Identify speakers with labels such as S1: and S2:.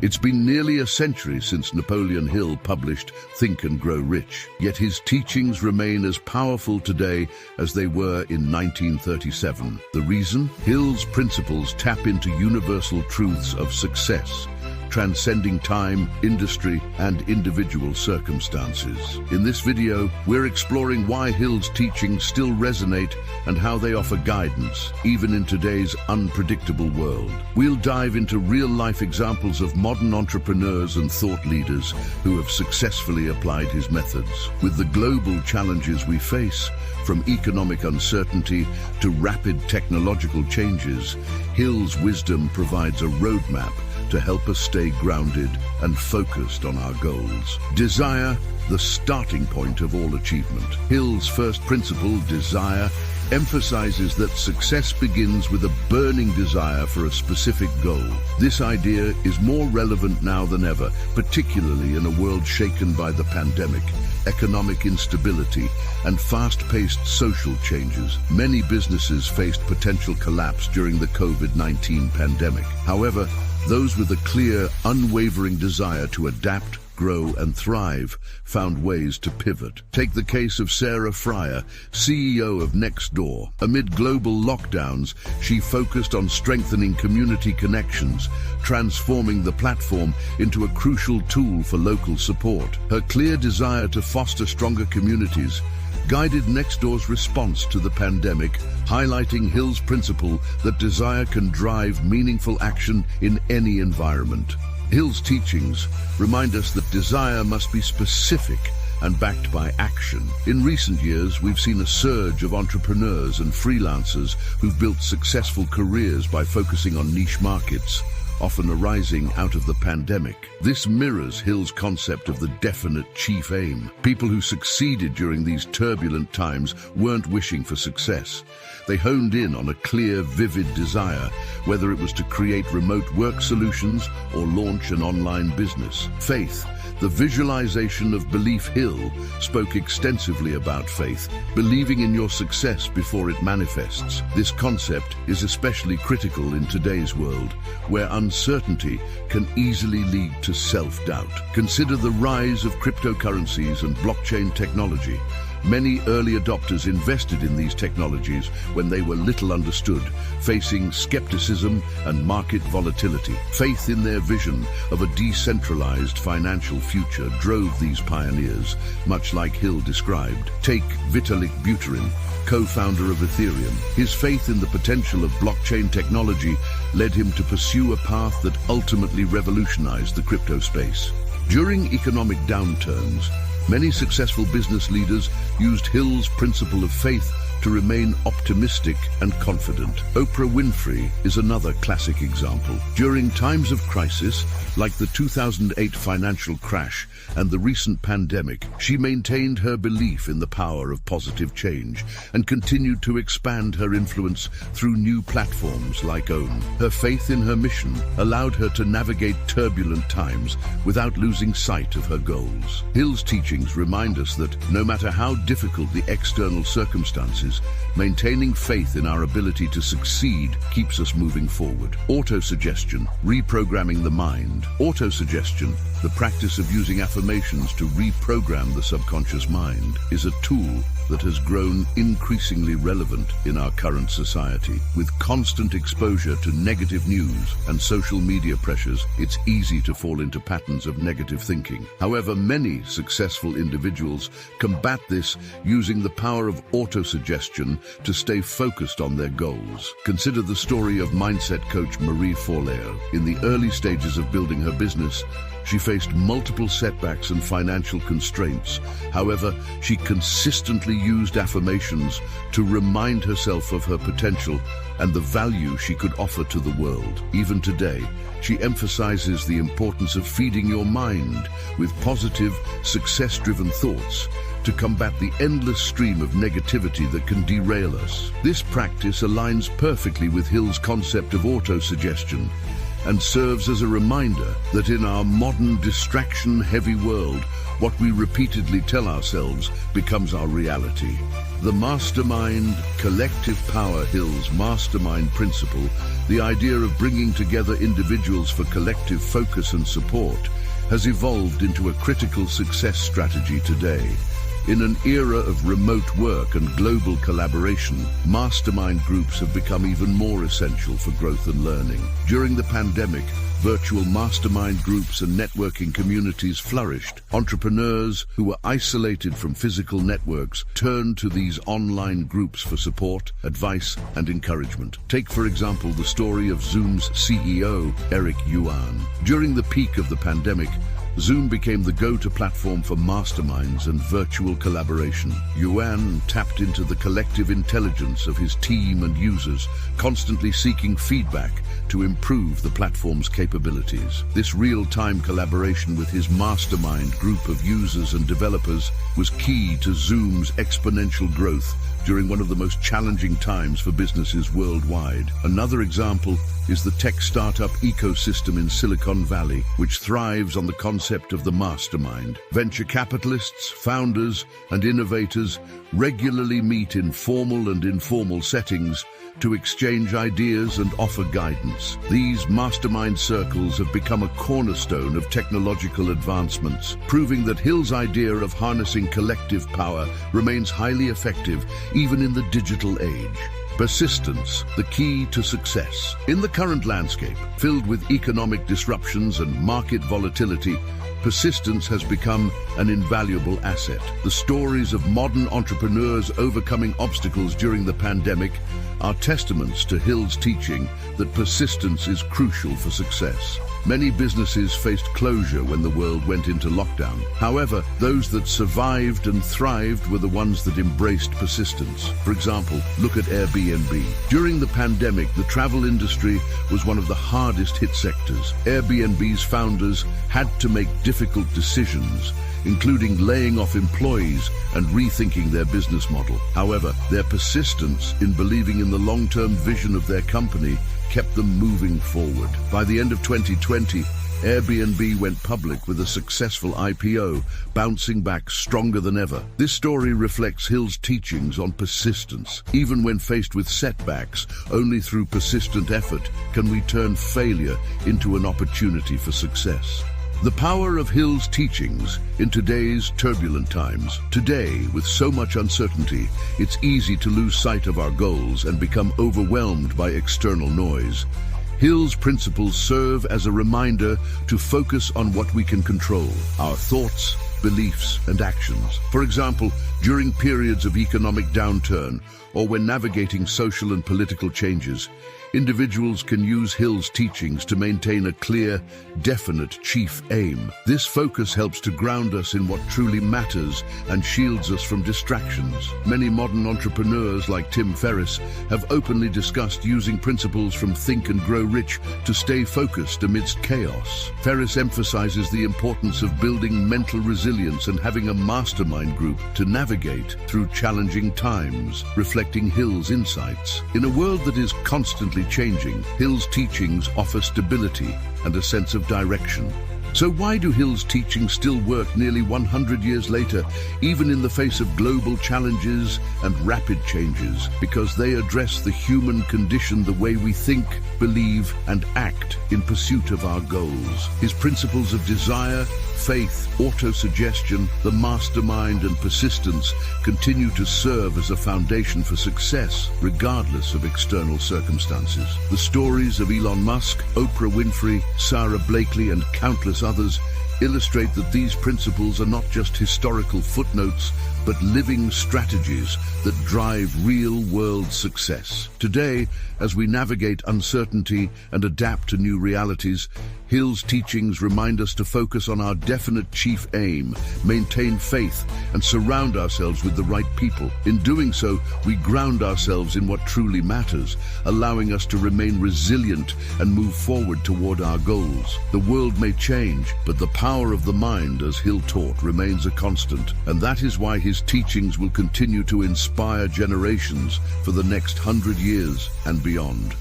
S1: It's been nearly a century since Napoleon Hill published Think and Grow Rich, yet his teachings remain as powerful today as they were in 1937. The reason? Hill's principles tap into universal truths of success, transcending time, industry, and individual circumstances. In this video, we're exploring why Hill's teachings still resonate and how they offer guidance, even in today's unpredictable world. We'll dive into real-life examples of modern entrepreneurs and thought leaders who have successfully applied his methods. With the global challenges we face, from economic uncertainty to rapid technological changes, Hill's wisdom provides a roadmap to help us stay grounded and focused on our goals. Desire, the starting point of all achievement. Hill's first principle, desire, emphasizes that success begins with a burning desire for a specific goal. This idea is more relevant now than ever, particularly in a world shaken by the pandemic, economic instability, and fast-paced social changes. Many businesses faced potential collapse during the COVID-19 pandemic. However, those with a clear, unwavering desire to adapt, grow, and thrive found ways to pivot. Take the case of Sarah Fryer, CEO of Nextdoor. Amid global lockdowns, she focused on strengthening community connections, transforming the platform into a crucial tool for local support. Her clear desire to foster stronger communities guided Nextdoor's response to the pandemic, highlighting Hill's principle that desire can drive meaningful action in any environment. Hill's teachings remind us that desire must be specific and backed by action. In recent years, we've seen a surge of entrepreneurs and freelancers who've built successful careers by focusing on niche markets, often arising out of the pandemic. This mirrors Hill's concept of the definite chief aim. People who succeeded during these turbulent times weren't wishing for success. They honed in on a clear, vivid desire, whether it was to create remote work solutions or launch an online business. Faith, the visualization of belief. Hill spoke extensively about faith, believing in your success before it manifests. This concept is especially critical in today's world, where uncertainty can easily lead to self-doubt. Consider the rise of cryptocurrencies and blockchain technology. Many early adopters invested in these technologies when they were little understood, facing skepticism and market volatility. Faith in their vision of a decentralized financial future drove these pioneers, much like Hill described. Take Vitalik Buterin, co-founder of Ethereum. His faith in the potential of blockchain technology led him to pursue a path that ultimately revolutionized the crypto space. During economic downturns, many successful business leaders used Hill's principle of faith to remain optimistic and confident. Oprah Winfrey is another classic example. During times of crisis, like the 2008 financial crash and the recent pandemic, she maintained her belief in the power of positive change and continued to expand her influence through new platforms like OWN. Her faith in her mission allowed her to navigate turbulent times without losing sight of her goals. Hill's teachings remind us that no matter how difficult the external circumstances, maintaining faith in our ability to succeed keeps us moving forward. Autosuggestion, reprogramming the mind. Autosuggestion, the practice of using affirmations to reprogram the subconscious mind, is a tool that has grown increasingly relevant in our current society. With constant exposure to negative news and social media pressures, it's easy to fall into patterns of negative thinking. However, many successful individuals combat this using the power of autosuggestion to stay focused on their goals. Consider the story of mindset coach Marie Forleo. In the early stages of building her business, she faced multiple setbacks and financial constraints. However, she consistently used affirmations to remind herself of her potential and the value she could offer to the world. Even today, she emphasizes the importance of feeding your mind with positive, success-driven thoughts to combat the endless stream of negativity that can derail us. This practice aligns perfectly with Hill's concept of autosuggestion, and serves as a reminder that in our modern distraction-heavy world, what we repeatedly tell ourselves becomes our reality. The Mastermind Collective Power Hills Mastermind Principle, the idea of bringing together individuals for collective focus and support, has evolved into a critical success strategy today. In an era of remote work and global collaboration, mastermind groups have become even more essential for growth and learning. During the pandemic, virtual mastermind groups and networking communities flourished. Entrepreneurs who were isolated from physical networks turned to these online groups for support, advice, and encouragement. Take, for example, the story of Zoom's CEO, Eric Yuan. During the peak of the pandemic, Zoom became the go-to platform for masterminds and virtual collaboration. Yuan tapped into the collective intelligence of his team and users, constantly seeking feedback to improve the platform's capabilities. This real-time collaboration with his mastermind group of users and developers was key to Zoom's exponential growth during one of the most challenging times for businesses worldwide. Another example is the tech startup ecosystem in Silicon Valley, which thrives on the concept of the mastermind. Venture capitalists, founders, and innovators regularly meet in formal and informal settings to exchange ideas and offer guidance. These mastermind circles have become a cornerstone of technological advancements, proving that Hill's idea of harnessing collective power remains highly effective even in the digital age. Persistence, the key to success. In the current landscape, filled with economic disruptions and market volatility, persistence has become an invaluable asset. The stories of modern entrepreneurs overcoming obstacles during the pandemic are testaments to Hill's teaching that persistence is crucial for success. Many businesses faced closure when the world went into lockdown. However, those that survived and thrived were the ones that embraced persistence. For example, look at Airbnb. During the pandemic, the travel industry was one of the hardest hit sectors. Airbnb's founders had to make difficult decisions, including laying off employees and rethinking their business model. However, their persistence in believing in the long-term vision of their company kept them moving forward. By the end of 2020, Airbnb went public with a successful IPO, bouncing back stronger than ever. This story reflects Hill's teachings on persistence. Even when faced with setbacks, only through persistent effort can we turn failure into an opportunity for success. The power of Hill's teachings in today's turbulent times. Today, with so much uncertainty, it's easy to lose sight of our goals and become overwhelmed by external noise. Hill's principles serve as a reminder to focus on what we can control: our thoughts, beliefs, and actions. For example, during periods of economic downturn or when navigating social and political changes, individuals can use Hill's teachings to maintain a clear, definite chief aim. This focus helps to ground us in what truly matters and shields us from distractions. Many modern entrepreneurs like Tim Ferriss have openly discussed using principles from Think and Grow Rich to stay focused amidst chaos. Ferriss emphasizes the importance of building mental resilience and having a mastermind group to navigate through challenging times, reflecting Hill's insights. In a world that is constantly changing, Hill's teachings offer stability and a sense of direction. So why do Hill's teachings still work nearly 100 years later, even in the face of global challenges and rapid changes? Because they address the human condition, the way we think, believe, and act in pursuit of our goals. His principles of desire, faith, autosuggestion, the mastermind, and persistence continue to serve as a foundation for success, regardless of external circumstances. The stories of Elon Musk, Oprah Winfrey, Sarah Blakely, and countless others illustrate that these principles are not just historical footnotes, but living strategies that drive real-world success. Today, as we navigate uncertainty and adapt to new realities, Hill's teachings remind us to focus on our definite chief aim, maintain faith, and surround ourselves with the right people. In doing so, we ground ourselves in what truly matters, allowing us to remain resilient and move forward toward our goals. The world may change, but the power of the mind, as Hill taught, remains a constant, and that is why his teachings will continue to inspire generations for the next 100 years and beyond.